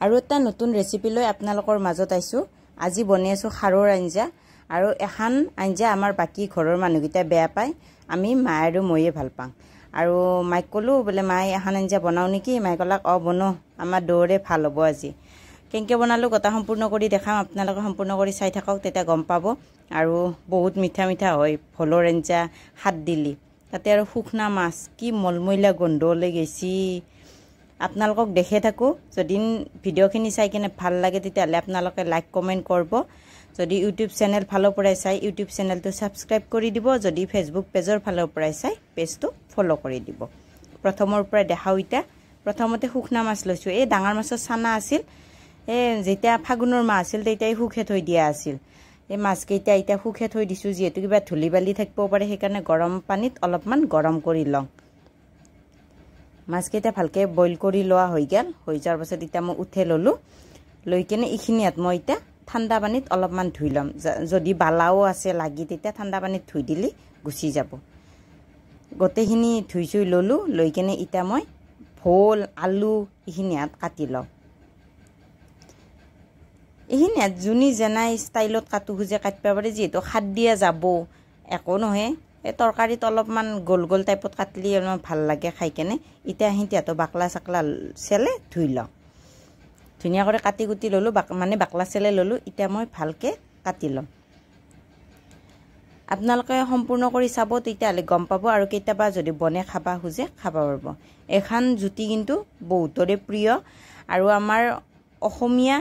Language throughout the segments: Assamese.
আৰু এটা নতুন ৰেচিপি লৈ আপোনালোকৰ মাজত আইছো আজি বনাই আছো খাৰৰ আঞ্জা আৰু এখন আঞ্জা আমাৰ বাকি ঘৰৰ মানুহগিটা বেয়া পায় আমি মা আৰু ময়ে ভাল পাং আৰু মাইক কলো বলে মাই এখন আঞ্জা বনাও নেকি মাই কলাক বনো আমাৰ দৌৰে ভাল হ'ব আজি কেনকে বনালো কথা সম্পূৰ্ণ কৰি দেখাম আপোনালোকে সম্পূৰ্ণ কৰি চাই থাকক তেতিয়া গম পাব আৰু বহুত মিঠা মিঠা হয় ভলৰ আঞ্জা হাত দিলি তাতে আৰু শুকনা মাছ কি মলমইলা গন্ধ ওলাই গৈছি আপোনালোকক দেখে থাকো যদি ভিডিওখিনি চাই কিনে ভাল লাগে তেতিয়ালে আপোনালোকে লাইক কমেন্ট কৰব যদি ইউটিউব চ্যানেল ফালৰ পৰাই চাই ইউটিউব চ্যানেলটো সাবস্ক্ৰাইব কৰি দিব যদি ফেসবুক পেজৰ ফালৰ পৰাই চাই পেজটো ফলো কৰি দিব প্ৰথমৰ পৰা দেখাও ইটা প্ৰথমতে শুকনা মাছ লৈছো এই ডাঙৰ মাছৰ ছানা আছিল যেতিয়া ফাগুনৰ মাহ আছিল তেতিয়াই শুখে থৈ দিয়া আছিল এই মাছ কেইটা ইটা শুখে থৈ দিছো যেহেতু কিবা ধুলি বালি থাকিব পাৰে সেইকাৰণে গৰম পানীত অলপমান গৰম কৰি লওঁ মাছ কেইটা ভালকে বইল কৰি লোৱা হৈ গেল হৈ যাৰ পাছত ইটা মই উঠে ললো লৈ কেনে ইখিনিয়াত মই ইটা ঠাণ্ডা পানীত অলপমান ধুই লম যদি বালাও আছে লাগি তেতিয়া ঠাণ্ডা পানীত ধুই দিলি গুছি যাব গটেখিনি ধুইছই ললো লৈ কেনে ইটা মই ভোল আলু ইখিনিয়াত কাটি লওঁ ইখিনিয়াত জুনি জেনাই ষ্টাইলত কাটো খুজে কাটবা পাৰে যেহেতু খাদ দিয়া যাব একো নহয় এই তৰকাৰীত অলপমান গোল গোল টাইপত কাটলি অলপমান ভাল লাগে খাই কেনে ইটা হিতিয়াতো বাকলা চাকলা চেলে ধুই লওঁ ধুনিয়া করে কাটি কুটি ললো মানে বাকলা চেলে ললো ইটা মই ভালকে কাটি লম আপোনালোকে সম্পূৰ্ণ কৰি চাব তেতিয়ালে গম পাব আৰু কেতিয়াবা যদি বনে খাবা খুজে খাবা পাৰব এখন জুতি কিন্তু বহুতৰে প্ৰিয় আৰু আমাৰ অসমীয়া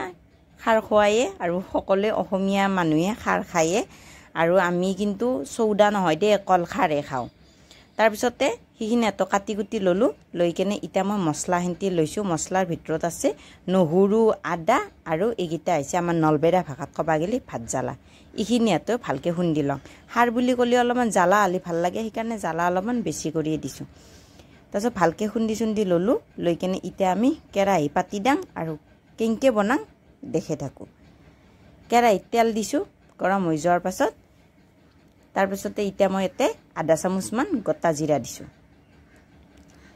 খাৰ খোৱায়ে আৰু সকলে অসমীয়া মানুহে খাৰ খায়ে আৰু আমি কিন্তু সৌদা নহয় দে কল খাৰে খাও তাৰ পিছতে হিখিনি এত কাটি কুটি ললো লৈ কেনে ইটা মই মছলা হিন্তি লৈছো মছলাৰ ভিতৰত আছে নহৰু আদা আৰু এগিটা আছে আমাৰ নলবেৰা ভাষাত কবা গলি ভাত জ্বালা ইখিনি এত ভালকে খুন্দি লওঁ খাৰ বুলি কলি অলপমান জ্বালা আলি ভাল লাগে সেইকাৰণে জ্বালা অলপমান বেছি কৰি দিছো তাছত ভালকে খুন্দি চুন্দি ললো লৈ কেনে ইটা আমি কেৰাহী পাতি দাং আৰু কেনকে বনাং দেখে থাকো কেৰাহীত তেল দিছো গৰম হৈ যোৱাৰ পাছত তাৰ পিছতে ইটা মই এতে আধা চামুচ মান গোটা জিৰা দিছো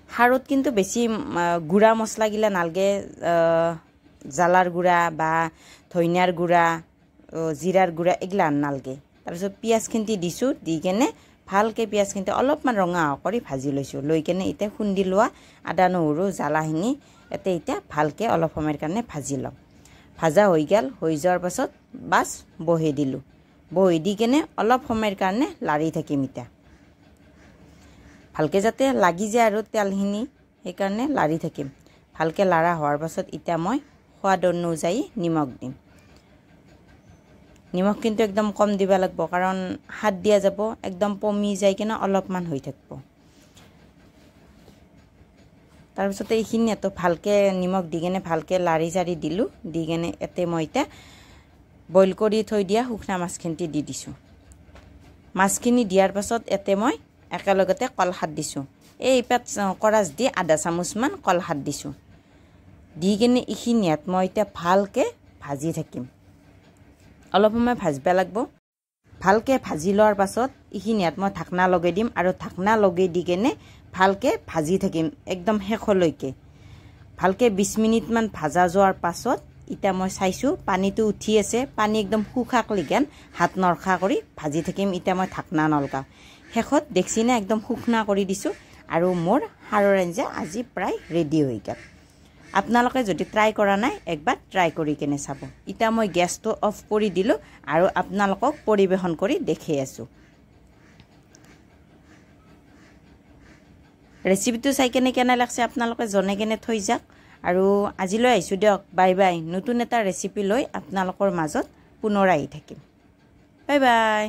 হাৰত কিন্তু বেছি গুড়া মছলা গিলা নালগে জালাৰ গুড়া বা ধনিয়াৰ গুড়া জিৰাৰ গুড়া এগলা নালগে তাৰ পিছত পিয়াজ খিন্তি দিছো দি কেনে ভালকে পিয়াজ খিন্তি অলপমান ৰঙা কৰি ভাজি লৈছো লৈ কেনে ইতে খুন্দি লোৱা আদা নহৰু জালাখিনি এতে ইতে ভালকে অলপ সময়ৰ কাৰণে ভাজি লম ভাজা হৈ গেল হৈ যোৱাৰ পাছত বাস বহে দিলো বহি দি কেনে অলপ সময়ৰ কাৰণে লাৰি থাকিম ইটা ভালকে যাতে লাগি যায় আৰু তেলখিনি সেইকাৰণে লাৰি থাকিম ভালকে লাৰা হোৱাৰ পাছত ইটা মই সোৱাদ অনুযায়ী নিমখ দিম নিমখ কিন্তু একদম কম দিবা লাগিব কাৰণ হাত দিয়া যাব একদম পমি যায় কিনা অলপমান হৈ থাকিব তাৰ পিছতে এইখিনি এত ভালকে নিমখ দি কেনে ভালকে লাৰি জাৰি দিলো দি কেনে এতে মই ইটা বইল কৰি থৈ দিয়া শুকনা মাছখিনি দি দিছো মাছখিনি দিয়াৰ পাছত এতে মই একেলগতে কলখাৰ দিছো এই পেট কৰাজ দি আধা চামুচ মান কলখাৰ দিছো দি কেনে ইখিনিয়াত মই ইটা ভালকে ভাজি থাকিম অলপ সময় ভাজবা লাগব ভালকে ভাজি লোৱাৰ পাছত ইখিনিয়াত মই ঢাকনা লগাই দিম আৰু ঢাকনা লগাই দি কেনে ভালকে ভাজি থাকিম একদম শেষলৈকে ভালকে 20 মিনিট মান ভাজা যোৱাৰ পাছত ইটা মই চাইছো পানীটো উঠি আছে পানী একদম শুকাক লিগান হাত নৰখা কৰি ভাজি থাকিম ইটা মই ঢাকনা নলগাও শেষত দেখছিনা একদম শুকনা কৰি দিছো আৰু মোৰ হাৰৰ আঞ্জা আজি প্ৰায় ৰেডি হৈ গল আপোনালোকে যদি ট্ৰাই কৰা নাই একবাৰ ট্ৰাই কৰি কেনে চাব ইটা মই গ্যাসটো অফ কৰি দিলো আৰু আপোনালোকক পৰিবেশন কৰি দেখাই আছো ৰেচিপিটো চাই কেনে কেনে লাগছে আপোনালোকে জনে কেনে থৈ যাক আৰু আজিলৈ আইছো দিয়ক বাই বাই নতুন এটা ৰেচিপি লৈ আপোনালোকৰ মাজত পুনৰ আহি থাকিম বাই বাই